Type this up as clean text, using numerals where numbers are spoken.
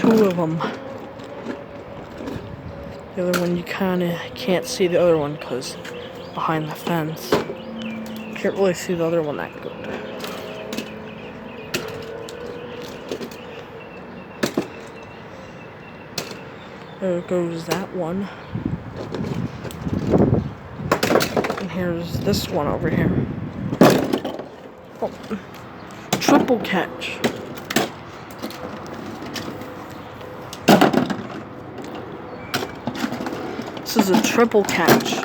two of them. The other one, you kind of can't see the other one because behind the fence. Can't really see the other one that good. There goes that one. And here's this one over here. Oh, triple catch. This is a triple catch.